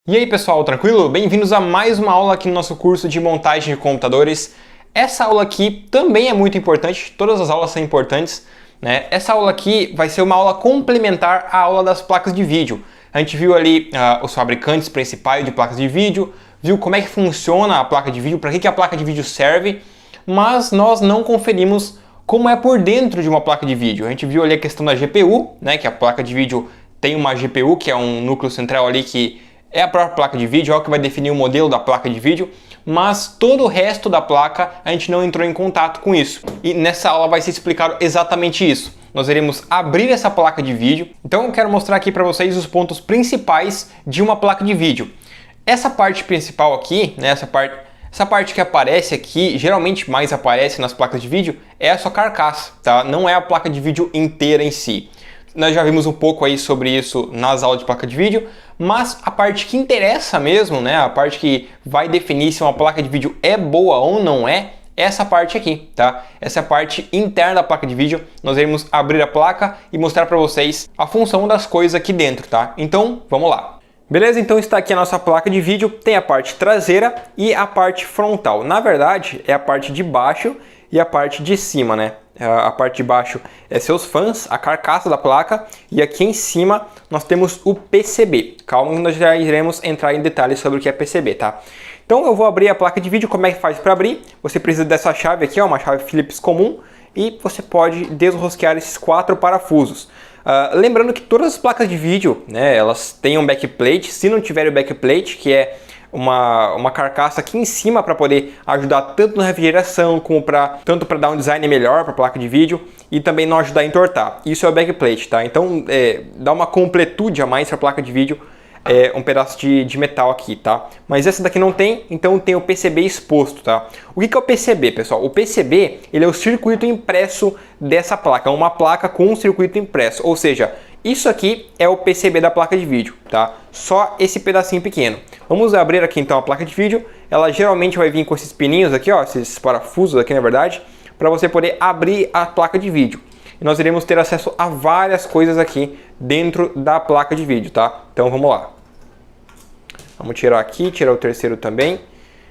E aí pessoal, tranquilo? Bem-vindos a mais uma aula aqui no nosso curso de montagem de computadores. Essa aula aqui também é muito importante, todas as aulas são importantes, né? Essa aula aqui vai ser uma aula complementar à aula das placas de vídeo. A gente viu ali os fabricantes principais de placas de vídeo, viu como é que funciona a placa de vídeo, para que a placa de vídeo serve, mas nós não conferimos como é por dentro de uma placa de vídeo. A gente viu ali a questão da GPU, né? Que a placa de vídeo tem uma GPU, que é um núcleo central ali que é a própria placa de vídeo, é o que vai definir o modelo da placa de vídeo, mas todo o resto da placa a gente não entrou em contato com isso. E nessa aula vai ser explicado exatamente isso. Nós iremos abrir essa placa de vídeo, então eu quero mostrar aqui para vocês os pontos principais de uma placa de vídeo. Essa parte principal aqui, né, essa parte que aparece aqui, geralmente mais aparece nas placas de vídeo, é a sua carcaça, tá? Não é a placa de vídeo inteira em si. Nós já vimos um pouco aí sobre isso nas aulas de placa de vídeo, mas a parte que interessa mesmo, né, a parte que vai definir se uma placa de vídeo é boa ou não é essa parte aqui, tá? Essa é a parte interna da placa de vídeo. Nós iremos abrir a placa e mostrar para vocês a função das coisas aqui dentro, tá? Então, vamos lá. Beleza? Então está aqui a nossa placa de vídeo, tem a parte traseira e a parte frontal. Na verdade, é a parte de baixo e a parte de cima, né? A parte de baixo é seus fãs, a carcaça da placa, e aqui em cima nós temos o PCB. Calma que nós já iremos entrar em detalhes sobre o que é PCB, tá? Então eu vou abrir a placa de vídeo. Como é que faz para abrir? Você precisa dessa chave aqui, ó, uma chave Phillips comum, e você pode desrosquear esses 4 parafusos. Lembrando que todas as placas de vídeo, né, elas têm um backplate. Se não tiver o backplate, que é uma carcaça aqui em cima para poder ajudar tanto na refrigeração como tanto para dar um design melhor para a placa de vídeo e também não ajudar a entortar. Isso é o backplate, tá? Então dá uma completude a mais para a placa de vídeo, um pedaço de metal aqui, tá? Mas essa daqui não tem, então tem o PCB exposto, tá? O que é o PCB, pessoal? O PCB, ele é o circuito impresso dessa placa, uma placa com um circuito impresso, ou seja, isso aqui é o PCB da placa de vídeo, tá? Só esse pedacinho pequeno. Vamos abrir aqui então a placa de vídeo. Ela geralmente vai vir com esses pininhos aqui, ó, esses parafusos aqui na verdade, para você poder abrir a placa de vídeo. E nós iremos ter acesso a várias coisas aqui dentro da placa de vídeo, tá? Então vamos lá. Vamos tirar aqui, tirar o terceiro também.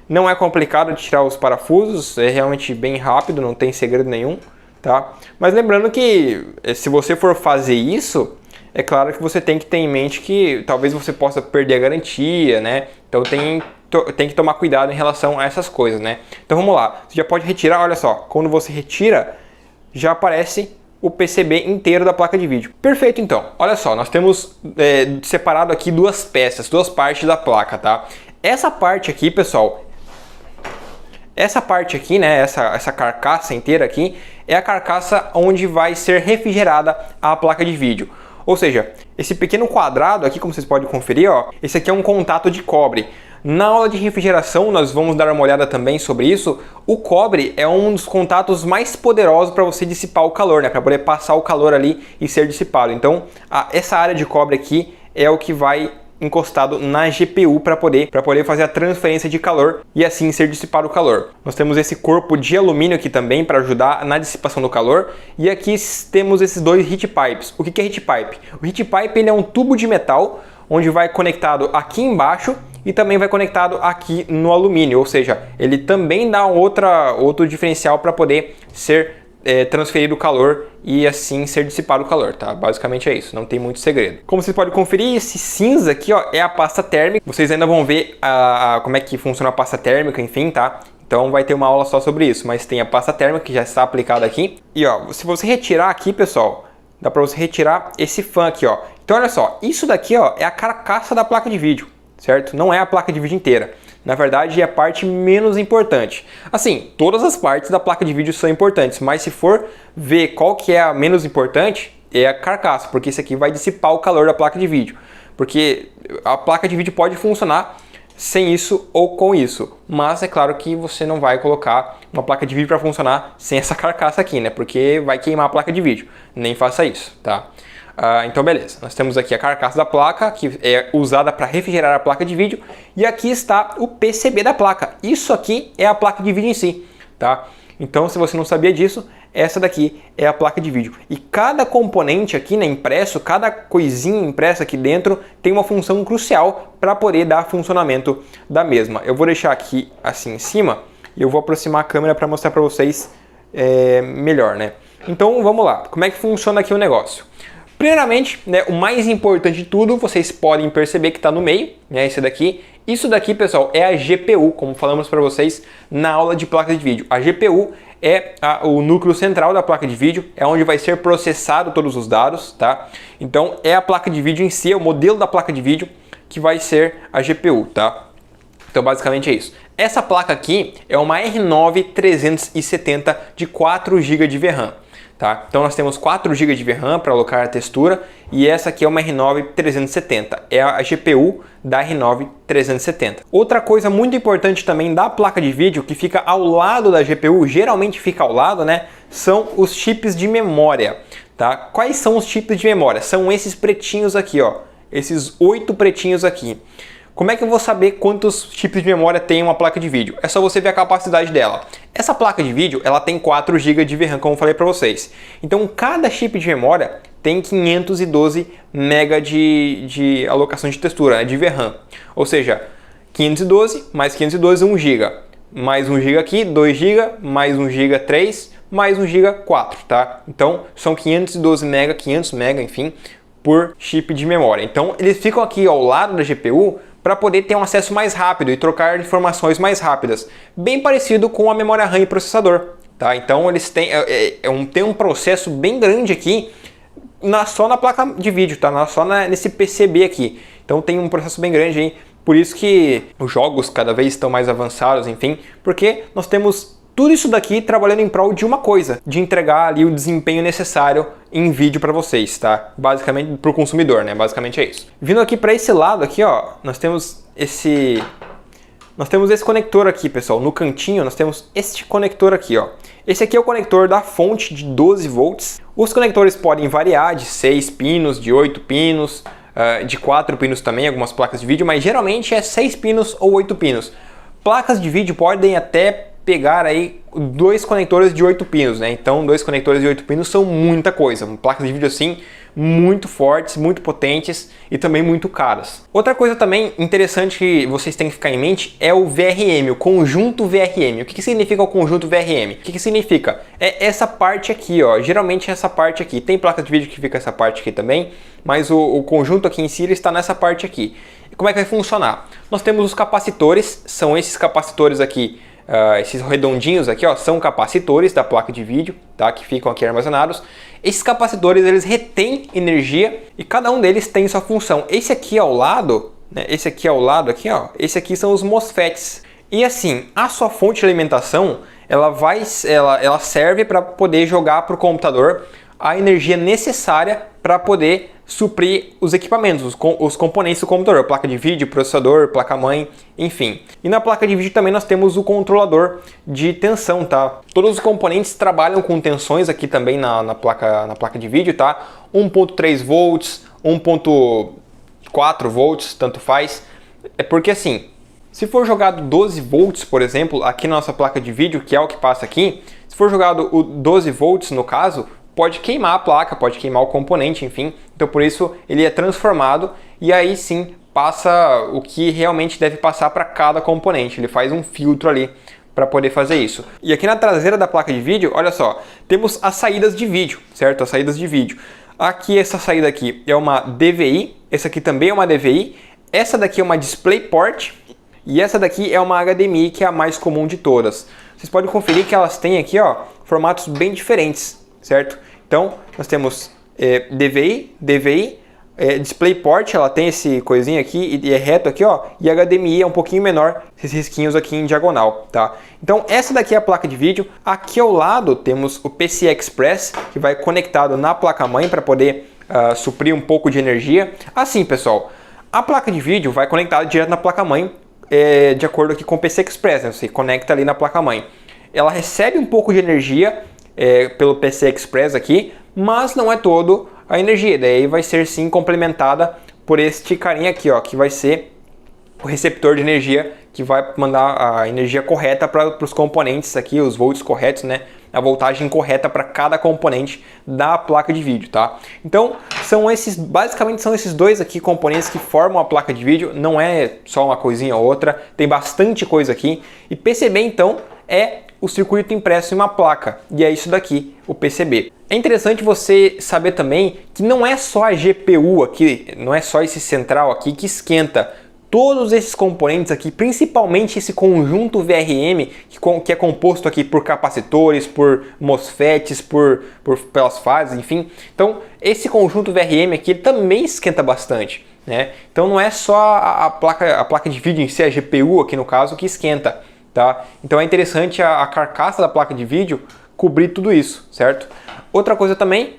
Não é complicado de tirar os parafusos, é realmente bem rápido, não tem segredo nenhum, tá? Mas lembrando que se você for fazer isso, é claro que você tem que ter em mente que talvez você possa perder a garantia, né? Então tem que tomar cuidado em relação a essas coisas, né? Então vamos lá, você já pode retirar, olha só, quando você retira, já aparece o PCB inteiro da placa de vídeo. Perfeito, então. Olha só, nós temos separado aqui duas peças, duas partes da placa, tá? Essa parte aqui, pessoal, essa parte aqui, né, essa carcaça inteira aqui, é a carcaça onde vai ser refrigerada a placa de vídeo. Ou seja, esse pequeno quadrado aqui, como vocês podem conferir, ó, esse aqui é um contato de cobre. Na aula de refrigeração nós vamos dar uma olhada também sobre isso. O cobre é um dos contatos mais poderosos para você dissipar o calor, né? Para poder passar o calor ali e ser dissipado. Então essa área de cobre aqui é o que vai encostado na GPU para poder fazer a transferência de calor e assim ser dissipado o calor. Nós temos esse corpo de alumínio aqui também para ajudar na dissipação do calor, e aqui temos esses dois heat pipes. O que é heat pipe? O heat pipe, ele é um tubo de metal onde vai conectado aqui embaixo e também vai conectado aqui no alumínio, ou seja, ele também dá outro diferencial para poder ser transferido o calor e assim ser dissipado o calor, tá? Basicamente é isso, não tem muito segredo. Como vocês podem conferir, esse cinza aqui, ó, é a pasta térmica. Vocês ainda vão ver como é que funciona a pasta térmica, enfim, tá? Então vai ter uma aula só sobre isso, mas tem a pasta térmica que já está aplicada aqui. E ó, se você retirar aqui, pessoal, dá para você retirar esse fã aqui, ó. Então olha só, isso daqui, ó, é a carcaça da placa de vídeo, certo? Não é a placa de vídeo inteira. Na verdade, é a parte menos importante. Assim, todas as partes da placa de vídeo são importantes, mas se for ver qual que é a menos importante, é a carcaça, porque isso aqui vai dissipar o calor da placa de vídeo. Porque a placa de vídeo pode funcionar sem isso ou com isso, mas é claro que você não vai colocar uma placa de vídeo para funcionar sem essa carcaça aqui, né? Porque vai queimar a placa de vídeo. Nem faça isso, tá? Então beleza, nós temos aqui a carcaça da placa, que é usada para refrigerar a placa de vídeo, e aqui está o PCB da placa. Isso aqui é a placa de vídeo em si, tá? Então, se você não sabia disso, essa daqui é a placa de vídeo. E cada componente aqui, né, impresso, cada coisinha impressa aqui dentro tem uma função crucial para poder dar funcionamento da mesma. Eu vou deixar aqui assim em cima e eu vou aproximar a câmera para mostrar para vocês melhor, né? Então, vamos lá. Como é que funciona aqui o negócio? Primeiramente, né, o mais importante de tudo, vocês podem perceber que está no meio, né, esse daqui. Isso daqui, pessoal, é a GPU, como falamos para vocês na aula de placa de vídeo. A GPU é o núcleo central da placa de vídeo, é onde vai ser processado todos os dados, tá? Então, é a placa de vídeo em si, é o modelo da placa de vídeo que vai ser a GPU, tá? Então, basicamente é isso. Essa placa aqui é uma R9 370 de 4 GB de VRAM. Tá? Então nós temos 4 GB de VRAM para alocar a textura e essa aqui é uma R9 370, é a GPU da R9 370. Outra coisa muito importante também da placa de vídeo que fica ao lado da GPU, geralmente fica ao lado, né, são os chips de memória. Tá? Quais são os chips de memória? São esses pretinhos aqui, ó, esses 8 pretinhos aqui. Como é que eu vou saber quantos chips de memória tem uma placa de vídeo? É só você ver a capacidade dela. Essa placa de vídeo ela tem 4 GB de VRAM, como eu falei para vocês. Então, cada chip de memória tem 512 MB de alocação de textura, né, de VRAM. Ou seja, 512 mais 512, 1 GB. Mais 1 GB aqui, 2 GB, mais 1 GB, 3, mais 1 GB, 4. Tá? Então, são 512 MB, 500 MB, enfim, por chip de memória. Então, eles ficam aqui ao lado da GPU para poder ter um acesso mais rápido e trocar informações mais rápidas, bem parecido com a memória RAM e processador, tá? Então eles têm tem um processo bem grande aqui só na placa de vídeo, tá? Só nesse PCB aqui. Então tem um processo bem grande aí, por isso que os jogos cada vez estão mais avançados, enfim, porque nós temos tudo isso daqui trabalhando em prol de uma coisa, de entregar ali o desempenho necessário em vídeo para vocês, tá? Basicamente para o consumidor, né? Basicamente é isso. Vindo aqui para esse lado aqui, ó, nós temos esse conector aqui, pessoal. No cantinho nós temos este conector aqui, ó. Esse aqui é o conector da fonte de 12 volts. Os conectores podem variar de 6 pinos, de 8 pinos, de 4 pinos também, algumas placas de vídeo, mas geralmente é 6 pinos ou 8 pinos. Placas de vídeo podem até pegar aí 2 conectores de 8 pinos, né? Então 2 conectores de 8 pinos são muita coisa. Placas de vídeo assim, muito fortes, muito potentes e também muito caras. Outra coisa também interessante que vocês têm que ficar em mente é o VRM, o conjunto VRM. O que significa o conjunto VRM? O que significa? É essa parte aqui, ó. Geralmente é essa parte aqui. Tem placa de vídeo que fica essa parte aqui também, mas o conjunto aqui em si ele está nessa parte aqui. E como é que vai funcionar? Nós temos os capacitores, são esses capacitores aqui. Esses redondinhos aqui, ó, são capacitores da placa de vídeo, tá? Que ficam aqui armazenados. Esses capacitores eles retêm energia e cada um deles tem sua função. Esse aqui ao lado, né? Esse aqui ao lado aqui, ó, esse aqui são os MOSFETs. E assim, a sua fonte de alimentação, ela serve para poder jogar para o computador a energia necessária para poder suprir os equipamentos, os componentes do computador, placa de vídeo, processador, placa-mãe, enfim. E na placa de vídeo também nós temos o controlador de tensão, tá? Todos os componentes trabalham com tensões aqui também na placa de vídeo, tá? 1.3 volts, 1.4 volts, tanto faz. É porque assim, se for jogado 12 volts, por exemplo, aqui na nossa placa de vídeo, que é o que passa aqui, se for jogado o 12 volts no caso, pode queimar a placa, pode queimar o componente, enfim. Então por isso ele é transformado e aí sim passa o que realmente deve passar para cada componente. Ele faz um filtro ali para poder fazer isso. E aqui na traseira da placa de vídeo, olha só, temos as saídas de vídeo, certo? As saídas de vídeo. Aqui essa saída aqui é uma DVI, essa aqui também é uma DVI, essa daqui é uma DisplayPort e essa daqui é uma HDMI, que é a mais comum de todas. Vocês podem conferir que elas têm aqui, ó, formatos bem diferentes, certo? Então, nós temos DVI, DisplayPort, ela tem esse coisinho aqui e é reto aqui, ó, e HDMI é um pouquinho menor, esses risquinhos aqui em diagonal, tá? Então, essa daqui é a placa de vídeo. Aqui ao lado temos o PCI Express, que vai conectado na placa-mãe para poder suprir um pouco de energia. Assim, pessoal, a placa de vídeo vai conectada direto na placa-mãe, de acordo aqui com o PCI Express, né? Você conecta ali na placa-mãe. Ela recebe um pouco de energia pelo PCI Express aqui, mas não é todo a energia, daí vai ser sim complementada por este carinha aqui, ó, que vai ser o receptor de energia que vai mandar a energia correta para os componentes aqui, os volts corretos, né? A voltagem correta para cada componente da placa de vídeo, tá? Então, basicamente são esses dois aqui componentes que formam a placa de vídeo, não é só uma coisinha ou outra, tem bastante coisa aqui. E PCB, então, é o circuito impresso em uma placa, e é isso daqui, o PCB. É interessante você saber também que não é só a GPU aqui, não é só esse central aqui que esquenta. Todos esses componentes aqui, principalmente esse conjunto VRM, que é composto aqui por capacitores, por MOSFETs, pelas fases, enfim. Então, esse conjunto VRM aqui ele também esquenta bastante, né? Então, não é só a placa de vídeo em si, a GPU aqui no caso, que esquenta, tá? Então, é interessante a carcaça da placa de vídeo cobrir tudo isso, certo? Outra coisa também,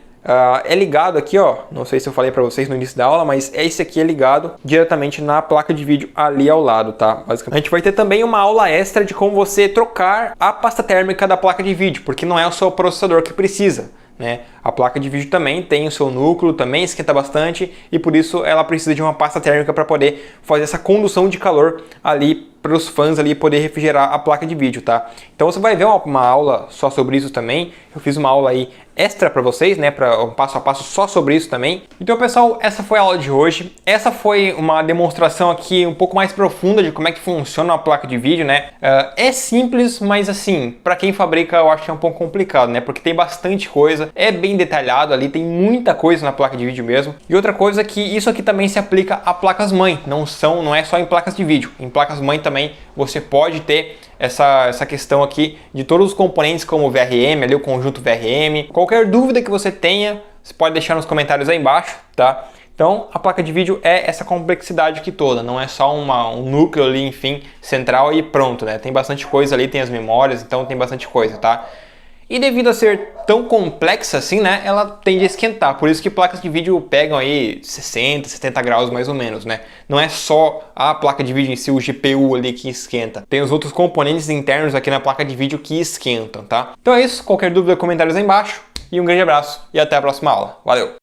é ligado aqui, ó, não sei se eu falei para vocês no início da aula, mas esse aqui é ligado diretamente na placa de vídeo ali ao lado, tá? Basicamente. A gente vai ter também uma aula extra de como você trocar a pasta térmica da placa de vídeo, porque não é o seu processador que precisa, né? A placa de vídeo também tem o seu núcleo, também esquenta bastante e por isso ela precisa de uma pasta térmica para poder fazer essa condução de calor ali para os fãs ali poder refrigerar a placa de vídeo, tá? Então você vai ver uma aula só sobre isso também. Eu fiz uma aula aí extra para vocês, né, para um passo a passo só sobre isso também. Então, pessoal, essa foi a aula de hoje. Essa foi uma demonstração aqui um pouco mais profunda de como é que funciona uma placa de vídeo, né? É simples, mas assim, para quem fabrica eu acho que é um pouco complicado, né? Porque tem bastante coisa, é bem detalhado ali, tem muita coisa na placa de vídeo mesmo. E outra coisa é que isso aqui também se aplica a placas-mãe, não é só em placas de vídeo. Em placas-mãe também você pode ter essa questão aqui de todos os componentes como o VRM, ali o conjunto VRM. Qualquer dúvida que você tenha, você pode deixar nos comentários aí embaixo, tá? Então, a placa de vídeo é essa complexidade aqui toda, não é só um núcleo ali, enfim, central e pronto, né? Tem bastante coisa ali, tem as memórias, então tem bastante coisa, tá? E devido a ser tão complexa assim, né, ela tende a esquentar. Por isso que placas de vídeo pegam aí 60, 70 graus mais ou menos, né? Não é só a placa de vídeo em si, o GPU ali que esquenta. Tem os outros componentes internos aqui na placa de vídeo que esquentam, tá? Então é isso. Qualquer dúvida, comentários aí embaixo. E um grande abraço e até a próxima aula. Valeu!